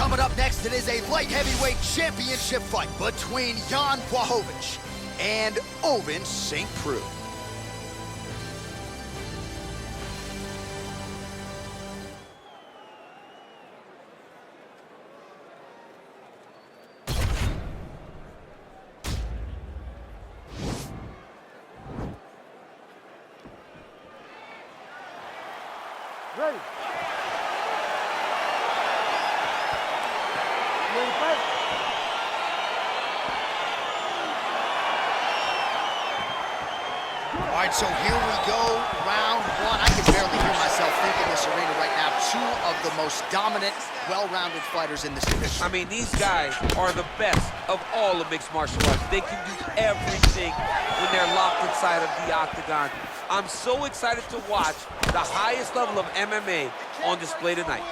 Coming up next, it is a light heavyweight championship fight between Jan Blachowicz and Ovince St. Preux. Ready. Ready to fight? All right, so here we go, round one. I can barely hear myself think in this arena right now. Two of the most dominant, well-rounded fighters in this division. I mean, these guys are the best of all of mixed martial arts. They can do everything when they're locked inside of the octagon. I'm so excited to watch the highest level of MMA on display tonight.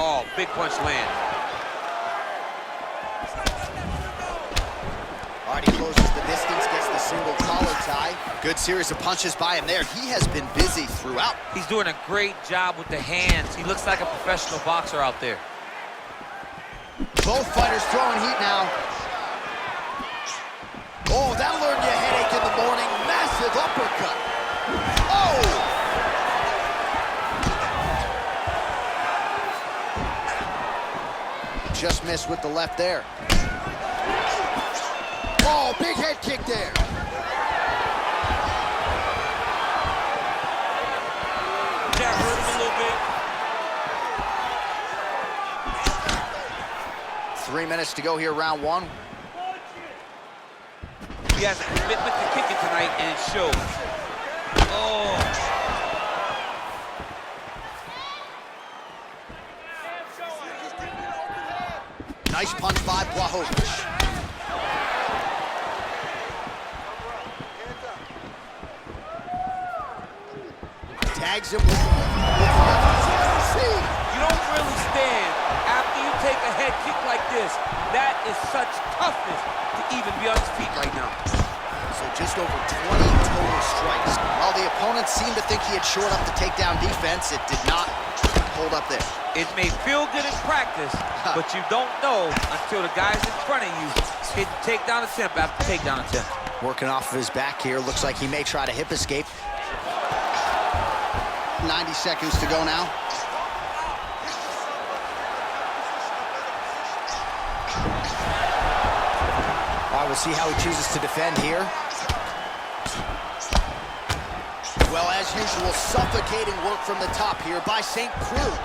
Oh, big punch lands. All right, he closes the distance, gets the single collar tie. Good series of punches by him there. He has been busy throughout. He's doing a great job with the hands. He looks like a professional boxer out there. Both fighters throwing heat now. Oh, that'll earn you a headache in the morning. Massive uppercut. Oh! Just missed with the left there. Oh, big head kick there. That hurt him a little bit. 3 minutes to go here, round one. He has a commitment to kicking tonight, and it shows. Oh. Nice punch by Blachowicz. Tags him with the You don't really stand after you take a head kick like this. That is such toughness to even be on his feet right now. So just over 20 total strikes. While the opponent seemed to think he had shored up the takedown defense, it did not hold up there. It may feel good in practice, but you don't know until the guys in front of you hit takedown attempt after takedown attempt. Working off of his back here. Looks like he may try to hip escape. 90 seconds to go now. All right, we'll see how he chooses to defend here. Well, as usual, suffocating work from the top here by St. Preux.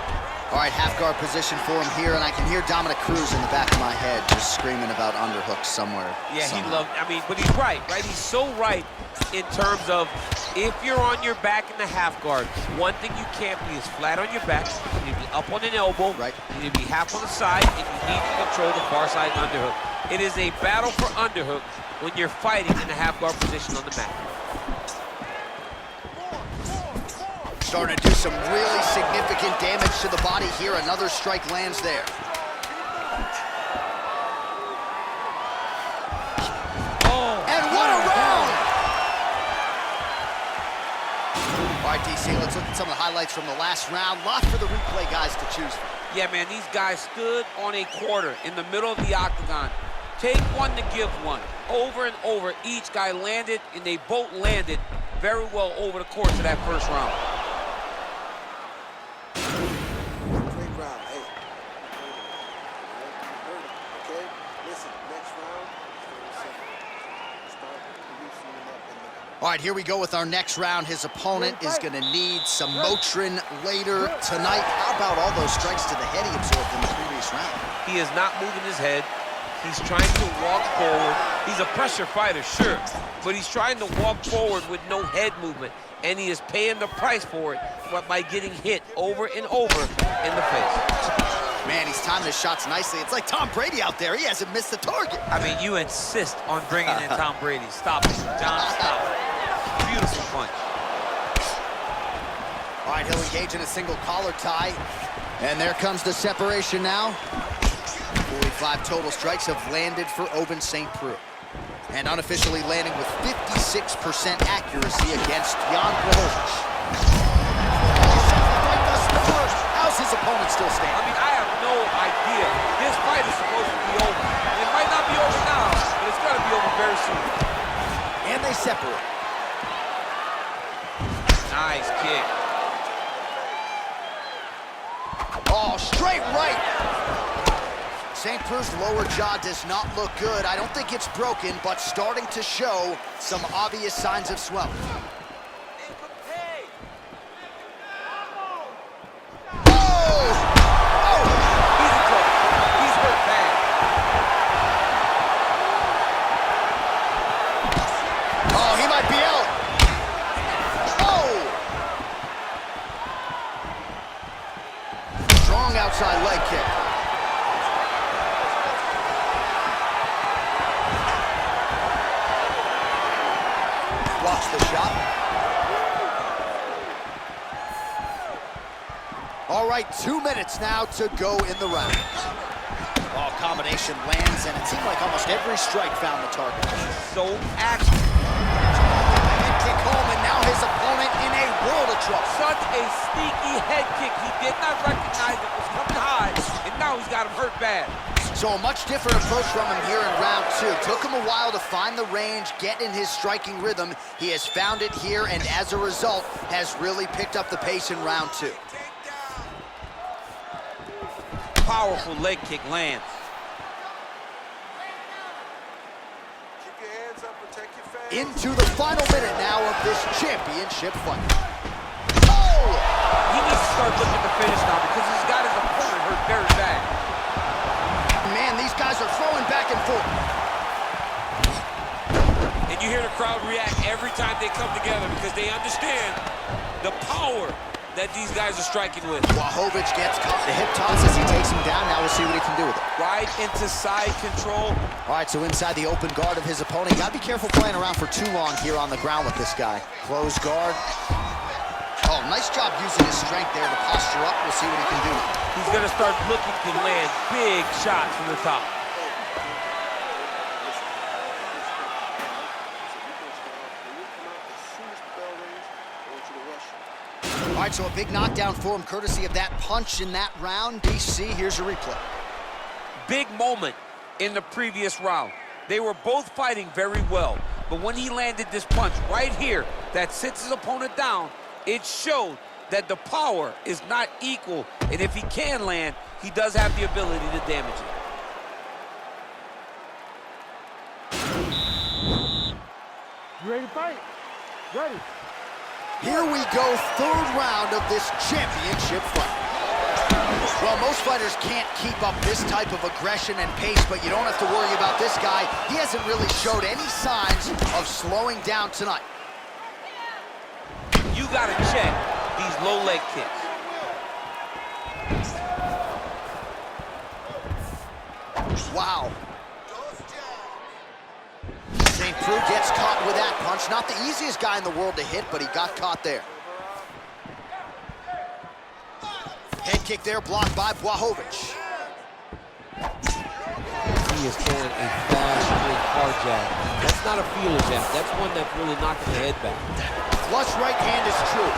All right, half guard position for him here, and I can hear Dominic Cruz in the back of my head just screaming about underhooks somewhere. Yeah, he loved, I mean, but he's right? He's so right in terms of if you're on your back in the half guard, one thing you can't be is flat on your back. You need to be up on an elbow. Right. You need to be half on the side, and you need to control the far side underhook. It is a battle for underhook when you're fighting in the half guard position on the mat. Starting to do some really significant damage to the body here. Another strike lands there. Oh, and what a round! All right, DC, let's look at some of the highlights from the last round. Lots for the replay guys to choose from. Yeah, man, these guys stood on a quarter in the middle of the octagon. Take one to give one. Over and over, each guy landed, and they both landed very well over the course of that first round. Great round. Hey. Okay? Listen, next round is very simple. Start loosening up in the... All right, here we go with our next round. His opponent is going to need some Motrin later tonight. How about all those strikes to the head he absorbed in the previous round? He is not moving his head. He's trying to walk forward. He's a pressure fighter, sure, but he's trying to walk forward with no head movement, and he is paying the price for it by getting hit over and over in the face. Man, he's timing his shots nicely. It's like Tom Brady out there. He hasn't missed the target. I mean, you insist on bringing in Tom Brady. Stop it, John, stop it. Beautiful punch. All right, he'll engage in a single collar tie. And there comes the separation now. 45 total strikes have landed for Ovince St. Preux. And unofficially landing with 56% accuracy against Jan Blachowicz. How's his opponent still still I standing. mean, I have no idea. This fight is supposed to be over. It might not be over now, but it's going to be over very soon. And they separate. Nice kick. Oh, straight right. St. Prue's lower jaw does not look good. I don't think it's broken, but starting to show some obvious signs of swelling. Outside leg kick. Blocks the shot. All right, 2 minutes now to go in the round. Oh, combination lands, and it seemed like almost every strike found the target. So active. Head kick home, and now his opponent in a world of trouble. Such a sneaky head kick. He did not recognize it was coming high, and now he's got him hurt bad. So a much different approach from him here in round 2. Took him a while to find the range, get in his striking rhythm. He has found it here, and as a result, has really picked up the pace in round 2. Powerful leg kick lands. Keep your hands up, protect your face. Into the final minute now of this championship fight. He needs to start looking to finish now because he's got his opponent hurt very bad. Man, these guys are throwing back and forth. And you hear the crowd react every time they come together because they understand the power that these guys are striking with. Błachowicz gets caught. The hip toss as he takes him down. Now we'll see what he can do with it. Right into side control. All right, so inside the open guard of his opponent. You gotta be careful playing around for too long here on the ground with this guy. Close guard. Oh, nice job using his strength there to posture up. We'll see what he can do. He's gonna start looking to land big shots from the top. All right, so a big knockdown for him, courtesy of that punch in that round. DC, here's your replay. Big moment in the previous round. They were both fighting very well, but when he landed this punch right here that sits his opponent down, it showed that the power is not equal, and if he can land, he does have the ability to damage it. You ready to fight? Ready. Here we go, third round of this championship fight. Well, most fighters can't keep up this type of aggression and pace, but you don't have to worry about this guy. He hasn't really showed any signs of slowing down tonight. You gotta check these low leg kicks. Wow. St. Prue gets caught with that punch. Not the easiest guy in the world to hit, but he got caught there. Head kick there, blocked by Błachowicz. He is throwing a fast, straight hard jab. That's not a feeler jab. That's one that's really knocking the head back. Flush right hand is true.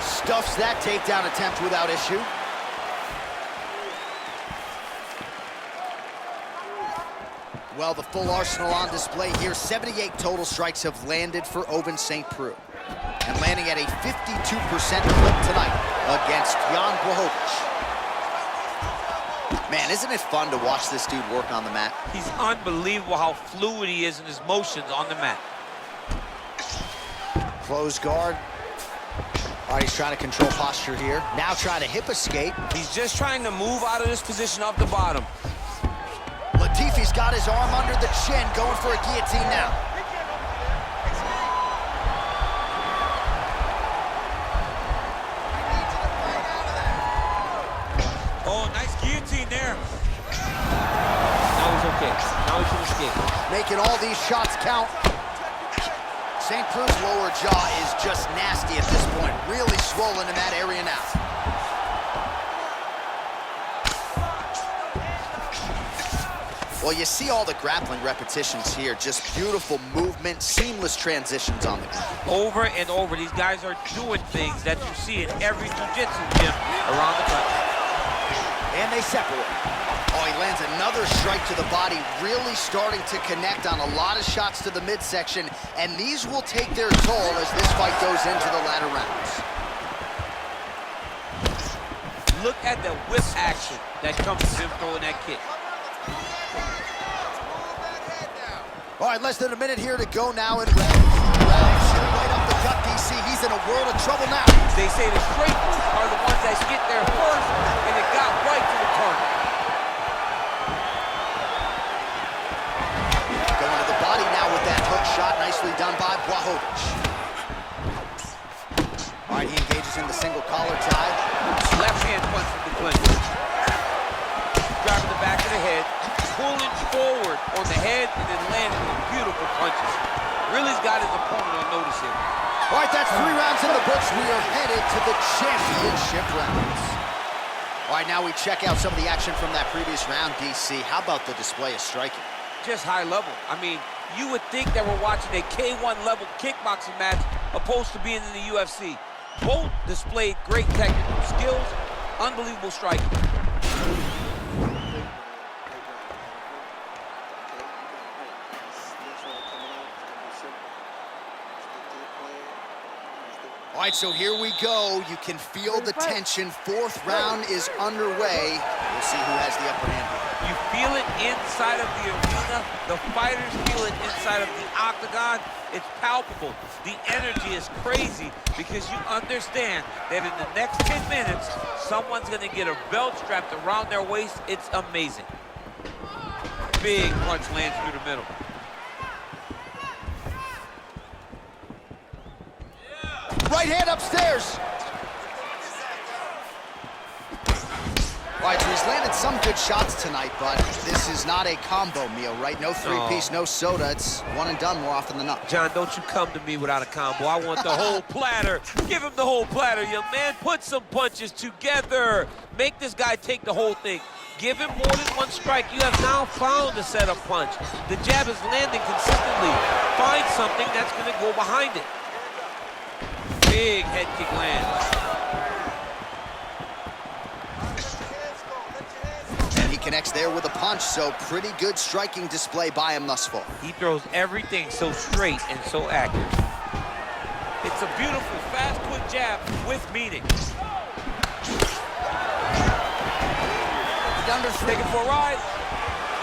Stuffs that takedown attempt without issue. Well, the full arsenal on display here. 78 total strikes have landed for Ovince St. Prue. And landing at a 52% clip tonight against Jan Błachowicz. Man, isn't it fun to watch this dude work on the mat? He's unbelievable how fluid he is in his motions on the mat. Close guard. All right, he's trying to control posture here. Now trying to hip escape. He's just trying to move out of this position off the bottom. Latifi's got his arm under the chin, going for a guillotine now. Oh, nice guillotine there. Now he's okay. Now he can escape. Making all these shots count. St. Prue's lower jaw is just nasty at this point. Really swollen in that area now. Well, you see all the grappling repetitions here. Just beautiful movement, seamless transitions on the ground. Over and over, these guys are doing things that you see in every jiu-jitsu gym around the country. And they separate. Oh, he lands another strike to the body, really starting to connect on a lot of shots to the midsection, and these will take their toll as this fight goes into the latter rounds. Look at the whip action that comes from him throwing that kick. All right, less than a minute here to go now in round. Shooting right up the gut, DC. He's in a world of trouble now. They say the straight moves are the ones that get there first, and it got right to the target. Going to the body now with that hook shot. Nicely done by Błachowicz. All right, he engages in the single collar tie. Left hand punch from the clinch. Driving the back of the head, pulling forward on the head, and then landing with beautiful punches. Really's got his opponent on notice here. All right, that's 3 rounds in the books. We are headed to the championship rounds. All right, now we check out some of the action from that previous round, DC. How about the display of striking? Just high level. I mean, you would think that we're watching a K1 level kickboxing match opposed to being in the UFC. Both displayed great technical skills, unbelievable striking. All right, so here we go. You can feel the tension. 4th round is underway. We'll see who has the upper hand here. You feel it inside of the arena. The fighters feel it inside of the octagon. It's palpable. The energy is crazy because you understand that in the next 10 minutes, someone's going to get a belt strapped around their waist. It's amazing. Big punch lands through the middle. Right hand upstairs. All right, so he's landed some good shots tonight, but this is not a combo meal, right? No 3-piece, no soda. It's one and done more often than not. John, don't you come to me without a combo. I want the whole platter. Give him the whole platter, young man. Put some punches together. Make this guy take the whole thing. Give him more than one strike. You have now found a setup punch. The jab is landing consistently. Find something that's going to go behind it. Big head kick lands. And he connects there with a punch, so pretty good striking display by him thus far. He throws everything so straight and so accurate. It's a beautiful, fast, quick jab with meaning. Take it for a ride.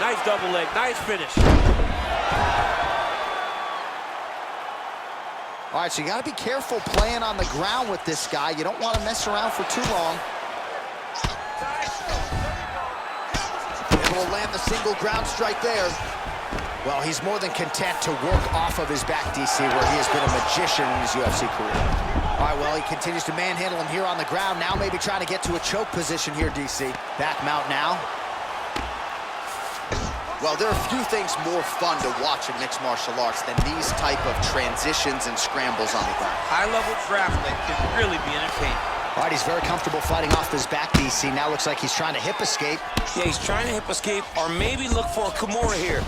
Nice double leg, nice finish. All right, so you got to be careful playing on the ground with this guy. You don't want to mess around for too long. And will land the single ground strike there. Well, he's more than content to work off of his back, DC, where he has been a magician in his UFC career. All right, well, he continues to manhandle him here on the ground. Now maybe trying to get to a choke position here, DC. Back mount now. Well, there are a few things more fun to watch in mixed martial arts than these type of transitions and scrambles on the ground. High-level grappling can really be entertaining. All right, he's very comfortable fighting off his back, DC. Now looks like he's trying to hip escape. Yeah, he's trying to hip escape or maybe look for a Kimura here.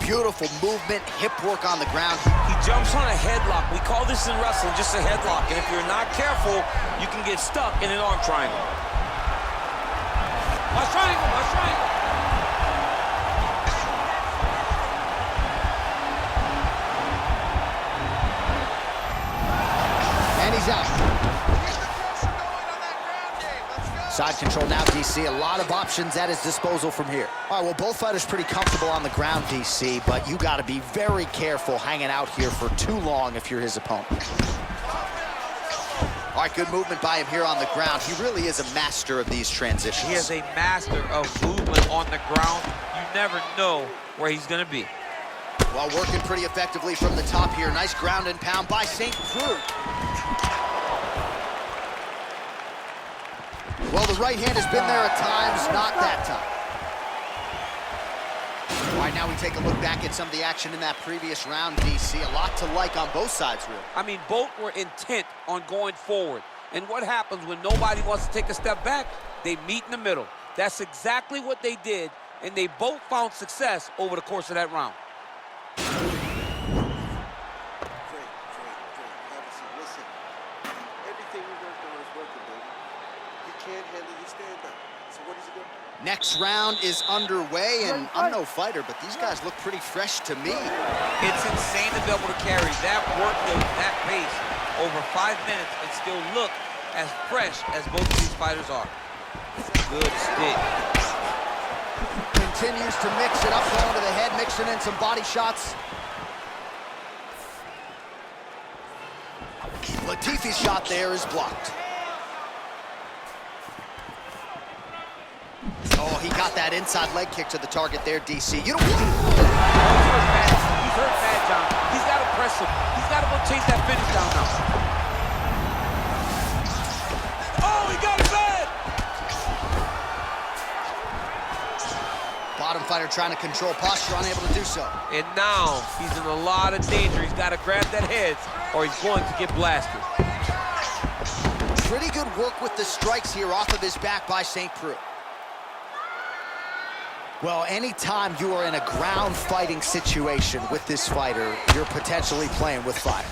Beautiful movement, hip work on the ground. He jumps on a headlock. We call this in wrestling just a headlock. And if you're not careful, you can get stuck in an arm triangle. Watch triangle, watch triangle. And he's out. Side control now, DC. A lot of options at his disposal from here. All right, well, both fighters pretty comfortable on the ground, DC, but you got to be very careful hanging out here for too long if you're his opponent. All right, good movement by him here on the ground. He really is a master of these transitions. He is a master of movement on the ground. You never know where he's going to be. Well, working pretty effectively from the top here. Nice ground and pound by St. Preux. Well, the right hand has been there at times, not that time. All right, now we take a look back at some of the action in that previous round, DC. A lot to like on both sides, really. I mean, both were intent on going forward. And what happens when nobody wants to take a step back? They meet in the middle. That's exactly what they did and they both found success over the course of that round. Great. Obviously, listen. Everything we worked on is working, baby. He can't handle his stand-up. So what is he doing? Next round is underway, and I'm no fighter, but these guys look pretty fresh to me. It's insane to be able to carry that workload, that pace, over 5 minutes and still look as fresh as both of these fighters are. Good stick. Continues to mix it up, going to the head, mixing in some body shots. Latifi's shot there is blocked. Oh, he got that inside leg kick to the target there, DC. You don't... He's hurt bad, John. He's got to press him. He's got to go chase that finish down now. Oh, he got it bad! Bottom fighter trying to control posture, unable to do so. And now he's in a lot of danger. He's got to grab that head or he's going to get blasted. Pretty good work with the strikes here off of his back by St. Preux. Well, anytime you are in a ground fighting situation with this fighter, you're potentially playing with fire.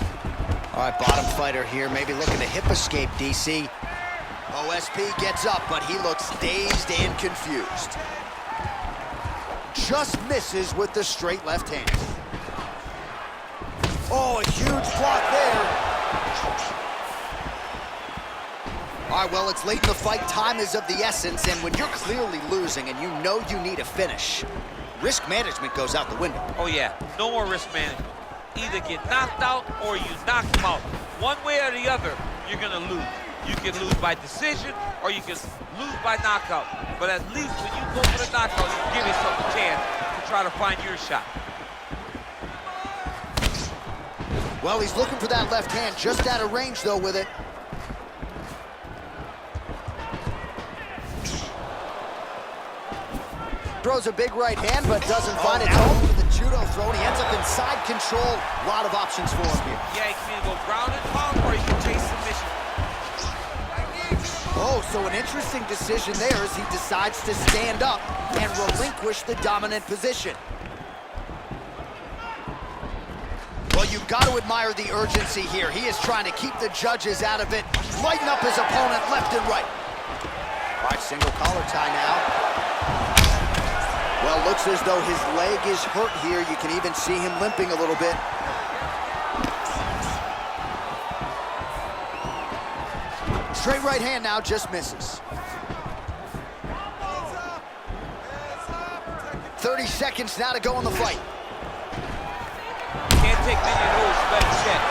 All right, bottom fighter here, maybe looking to hip escape, DC. OSP gets up, but he looks dazed and confused. Just misses with the straight left hand. Oh, a huge block there. All right, well, it's late in the fight. Time is of the essence, and when you're clearly losing and you know you need a finish, risk management goes out the window. Oh yeah, no more risk management. Either get knocked out or you knock him out. One way or the other, you're gonna lose. You can lose by decision or you can lose by knockout. But at least when you go for the knockout, you give yourself a chance to try to find your shot. Well, he's looking for that left hand, just out of range, though, with it. Throws a big right hand, but doesn't find its home with the judo throw. He ends up in side control. A lot of options for him here. Yeah, he can either go ground and pound or he can chase submission. Oh, so an interesting decision there as he decides to stand up and relinquish the dominant position. Well, you've got to admire the urgency here. He is trying to keep the judges out of it, lighten up his opponent left and right. All right, single collar tie now. Well, looks as though his leg is hurt here. You can even see him limping a little bit. Straight right hand now, just misses. 30 seconds now to go in the fight. Can't take many of those, better check.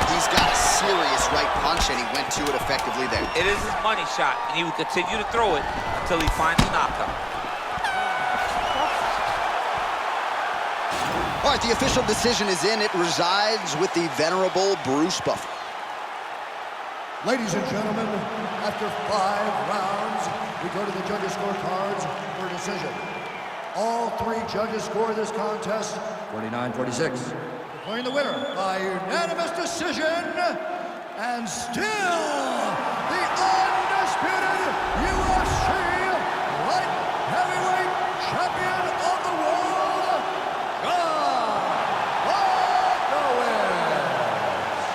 He's got a serious right punch, and he went to it effectively there. It is his money shot, and he will continue to throw it until he finds a knockout. All right, the official decision is in. It resides with the venerable Bruce Buffer. Ladies and gentlemen, after 5 rounds, we go to the judges' scorecards for a decision. All 3 judges score this contest 49-46. Declaring the winner by unanimous decision, and still the undisputed UFC light heavyweight champion of the world, John Lewis.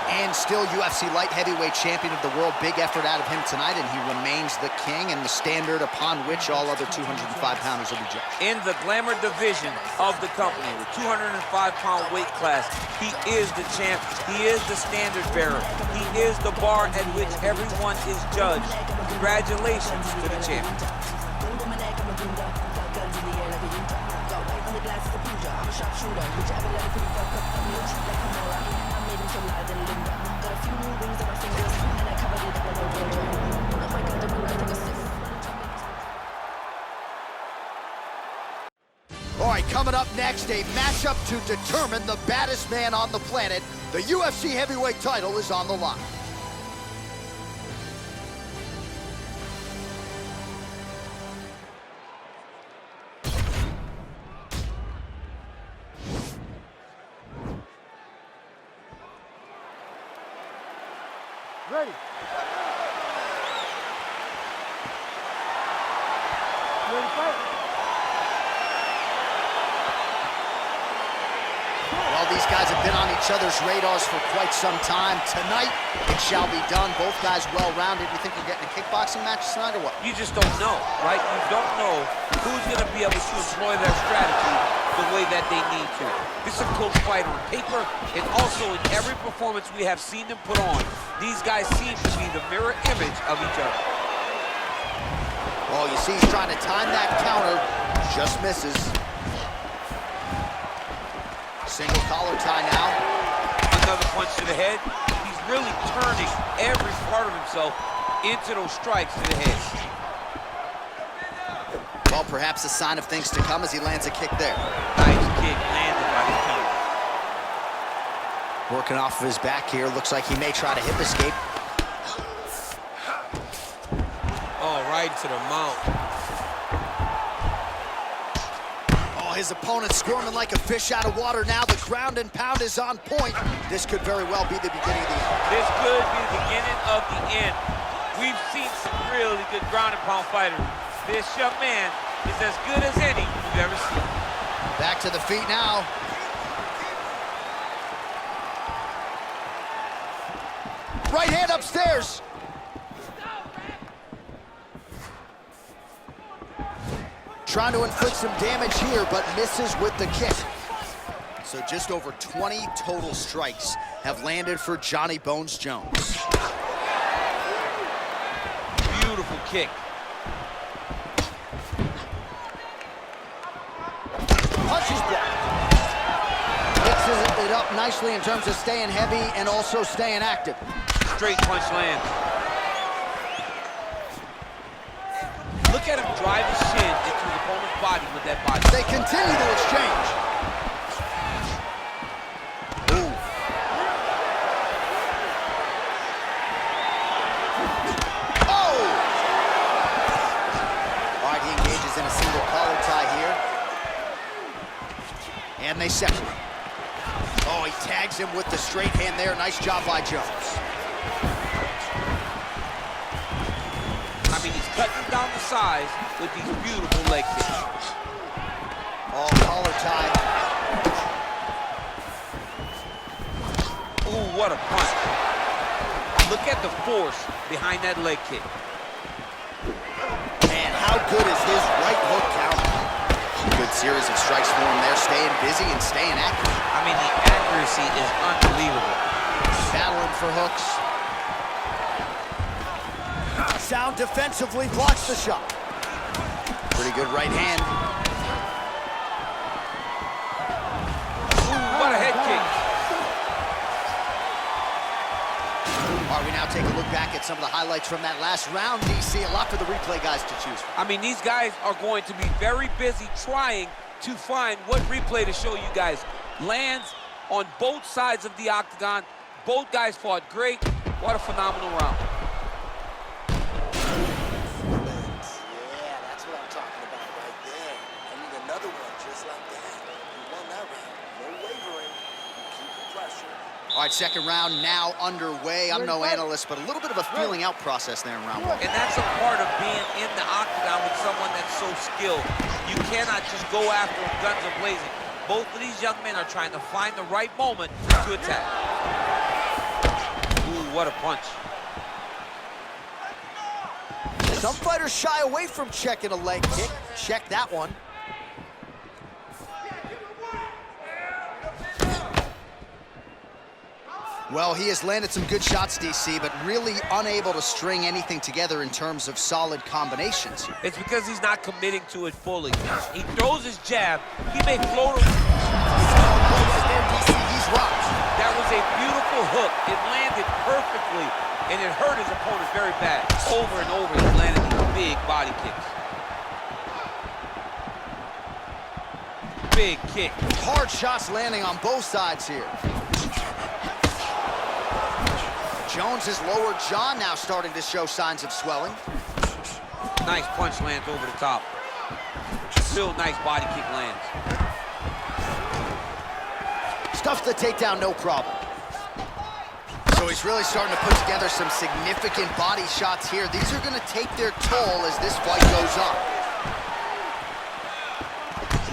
And still UFC light heavyweight champion of the world. Big effort out of him tonight, and he remains the king and the standard upon which all other 205-pounders will be judged. In the glamour division of the company, the 205-pound weight class, he is the champ. He is the standard bearer. He is the bar at which everyone is judged. Congratulations to the champion. All right, coming up next, a matchup to determine the baddest man on the planet. The UFC heavyweight title is on the line. Ready. fight. Well, these guys have been on each other's radars for quite some time. Tonight, it shall be done. Both guys well-rounded. You think we're getting a kickboxing match tonight or what? You just don't know, right? You don't know who's going to be able to employ their strategy the way that they need to. This is a close fight on paper, and also in every performance we have seen them put on. These guys seem to be the mirror image of each other. Oh, you see he's trying to time that counter. Just misses. Single collar tie now. Another punch to the head. He's really turning every part of himself into those strikes to the head. Well, perhaps a sign of things to come as he lands a kick there. Nice kick landed by the counter. Working off of his back here. Looks like he may try to hip escape. Oh, right to the mount. Oh, his opponent squirming like a fish out of water now. The ground and pound is on point. This could very well be the beginning of the end. This could be the beginning of the end. We've seen some really good ground and pound fighters. This young man is as good as any you've ever seen. Back to the feet now. Right hand upstairs. Trying to inflict some damage here, but misses with the kick. So just over 20 total strikes have landed for Johnny Bones Jones. Beautiful kick. Punches blocked. Mixes it up nicely in terms of staying heavy and also staying active. Straight punch lands. Look at him drive his shin into his opponent's body with that body. They continue to exchange. Ooh. Oh! All right, he engages in a single collar tie here. And they separate. Oh, he tags him with the straight hand there. Nice job by Jones. I mean, he's cutting down the size with these beautiful leg kicks. Oh, collar tie. Ooh, what a punch. Look at the force behind that leg kick. Man, how good is his right hook counter? Good series of strikes for him there, staying busy and staying active. I mean, the accuracy is unbelievable. Battling for hooks. Sound defensively blocks the shot. Pretty good right hand. Ooh, what a head kick. All right, we now take a look back at some of the highlights from that last round, DC. A lot for the replay guys to choose from. I mean, these guys are going to be very busy trying to find what replay to show you guys. Lands on both sides of the octagon. Both guys fought great. What a phenomenal round. Yeah, that's what I'm talking about right there. I need another one just like that. You won that round. No wavering. Keep the pressure. All right, second round now underway. I'm no analyst, but a little bit of a feeling out process there in round one. And that's a part of being in the octagon with someone that's so skilled. You cannot just go after him guns a-blazing. Both of these young men are trying to find the right moment to attack. Ooh, what a punch. Some fighters shy away from checking a leg kick. Check that one. Well, he has landed some good shots, DC, but really unable to string anything together in terms of solid combinations. It's because he's not committing to it fully. He throws his jab. He may float him. There, DC, he's rocked. That was a beautiful hook. It landed perfectly, and it hurt his opponent very bad. Over and over, he landed these big body kicks. Big kick. Hard shots landing on both sides here. Jones's lower jaw now starting to show signs of swelling. Nice punch lands over the top. Still nice body kick lands. Stuffs the takedown, no problem. So he's really starting to put together some significant body shots here. These are going to take their toll as this fight goes on.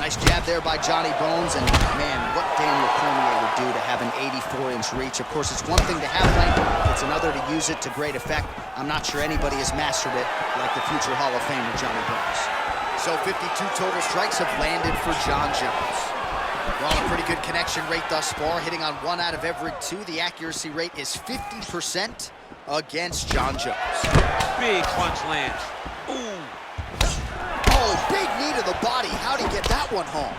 Nice jab there by Johnny Bones, and man, what Daniel Cormier would do to have an 84-inch reach. Of course, it's one thing to have length, it's another to use it to great effect. I'm not sure anybody has mastered it like the future Hall of Famer Johnny Bones. So 52 total strikes have landed for Jon Jones. Well, a pretty good connection rate thus far, hitting on 1 out of every 2. The accuracy rate is 50% against Jon Jones. Big punch lands. Ooh. Oh, big knee to the body. How'd he get that one home?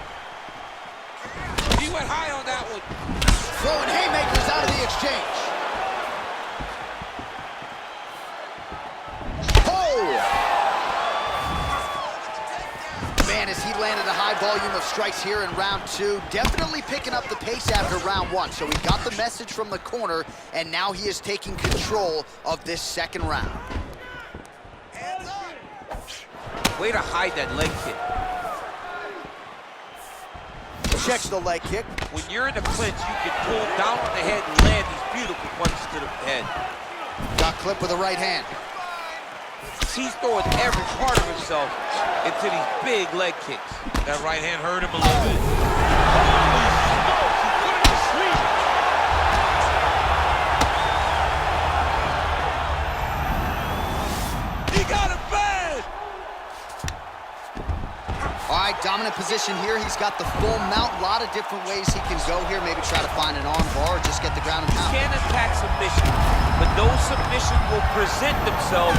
He went high on that one. Throwing haymakers out of the exchange. Oh! Man, as he landed a high volume of strikes here in round 2, definitely picking up the pace after round 1. So he got the message from the corner, and now he is taking control of this second round. Way to hide that leg kick. Checks the leg kick. When you're in the clinch, you can pull down on the head and land these beautiful punches to the head. Got clipped with the right hand. He's throwing every part of himself into these big leg kicks. That right hand hurt him a little bit. Holy smokes, he put him to sleep. He got him bad. All right, dominant position here. He's got the full mount. A lot of different ways he can go here. Maybe try to find an arm bar or just get the ground and pound. He can attack submission, but those submissions will present themselves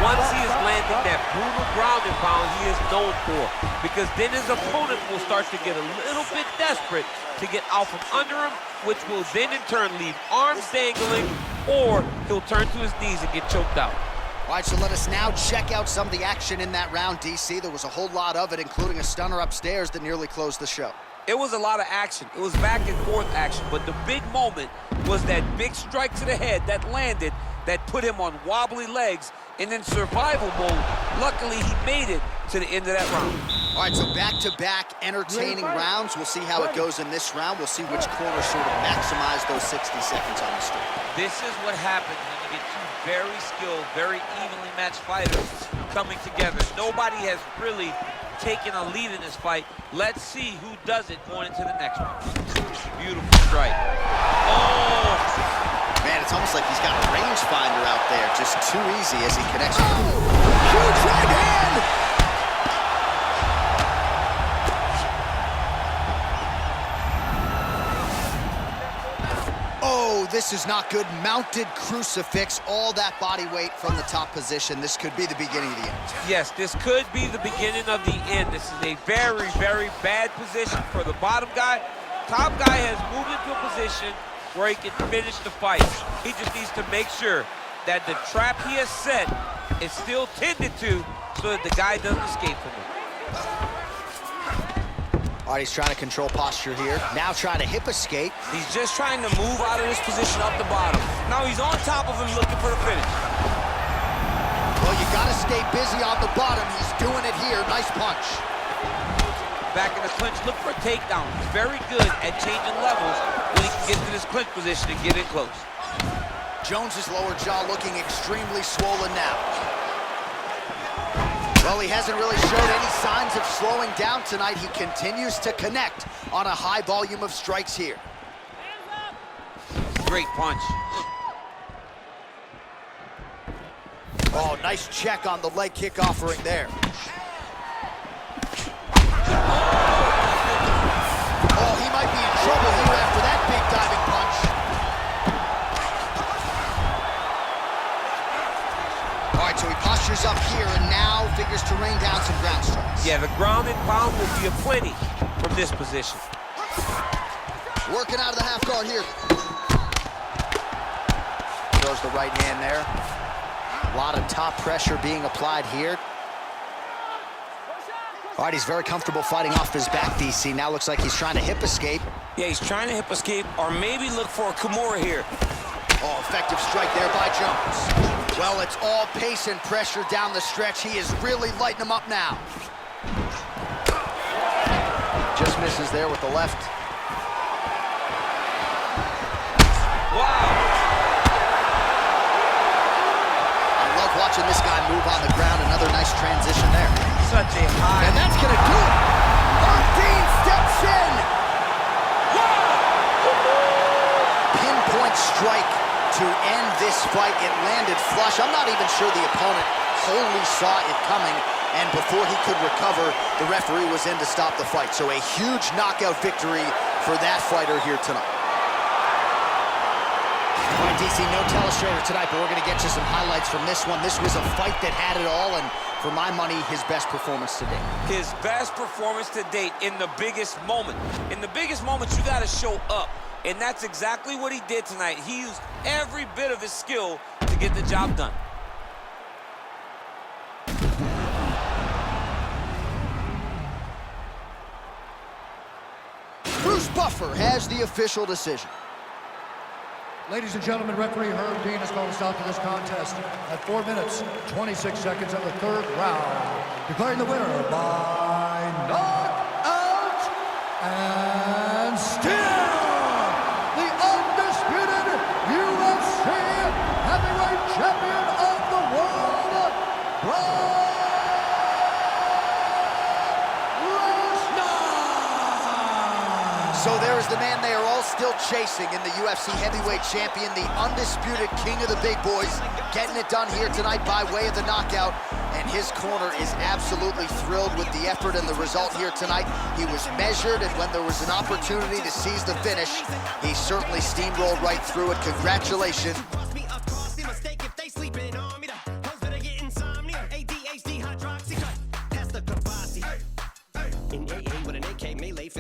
once he is landing that brutal ground and pound he is known for. Because then his opponent will start to get a little bit desperate to get out from under him, which will then in turn leave arms dangling, or he'll turn to his knees and get choked out. All right, so let us now check out some of the action in that round, DC. There was a whole lot of it, including a stunner upstairs that nearly closed the show. It was a lot of action. It was back and forth action, but the big moment was that big strike to the head that landed, that put him on wobbly legs, and in survival mode, luckily he made it to the end of that round. All right, so back-to-back entertaining rounds. We'll see how it goes in this round. We'll see which corner sort of maximize those 60 seconds on the street. This is what happens when you get two very skilled, very evenly matched fighters coming together. Nobody has really taken a lead in this fight. Let's see who does it going into the next round. Beautiful strike. Oh! Man, it's almost like he's got a rangefinder out there. Just too easy as he connects. Huge right hand! Oh, this is not good. Mounted crucifix, all that body weight from the top position. This could be the beginning of the end. Yes, this could be the beginning of the end. This is a very, very bad position for the bottom guy. Top guy has moved into a position where he can finish the fight. He just needs to make sure that the trap he has set is still tended to so that the guy doesn't escape from it. All right, he's trying to control posture here. Now trying to hip escape. He's just trying to move out of this position up the bottom. Now he's on top of him looking for the finish. Well, you got to stay busy on the bottom. He's doing it here. Nice punch. Back in the clinch, look for a takedown. He's very good at changing levels when he can get to this clinch position and get in close. Jones's lower jaw looking extremely swollen now. Well, he hasn't really showed any signs of slowing down tonight. He continues to connect on a high volume of strikes here. Great punch. Oh, nice check on the leg kick offering there. Oh, he might be in trouble here after that big diving punch. All right, so he postures up here and now figures to rain down some ground strikes. Yeah, the ground and pound will be aplenty from this position. Working out of the half guard here. Throws the right hand there. A lot of top pressure being applied here. All right, he's very comfortable fighting off his back, DC. Now looks like he's trying to hip escape. Yeah, he's trying to hip escape or maybe look for a Kimura here. Oh, effective strike there by Jones. Well, it's all pace and pressure down the stretch. He is really lighting him up now. Just misses there with the left. Wow. I love watching this guy move on the ground. Another nice transition there. Such a high. And that's going to do it. in! Pinpoint strike to end this fight. It landed flush. I'm not even sure the opponent wholly saw it coming, and before he could recover, the referee was in to stop the fight. So a huge knockout victory for that fighter here tonight. All right, DC, no telestrator tonight, but we're going to get you some highlights from this one. This was a fight that had it all, and for my money, his best performance to date. His best performance to date in the biggest moment. In the biggest moments, you got to show up. And that's exactly what he did tonight. He used every bit of his skill to get the job done. Bruce Buffer has the official decision. Ladies and gentlemen, referee Herb Dean has called a stop to this contest at 4 minutes, 26 seconds of the third round, declaring the winner by knockout and still the undisputed UFC heavyweight champion of the world, Brock Lesnar. So there is the man they are all still chasing in the UFC heavyweight champion, the undisputed king of the big boys, getting it done here tonight by way of the knockout. And his corner is absolutely thrilled with the effort and the result here tonight. He was measured, and when there was an opportunity to seize the finish, he certainly steamrolled right through it. Congratulations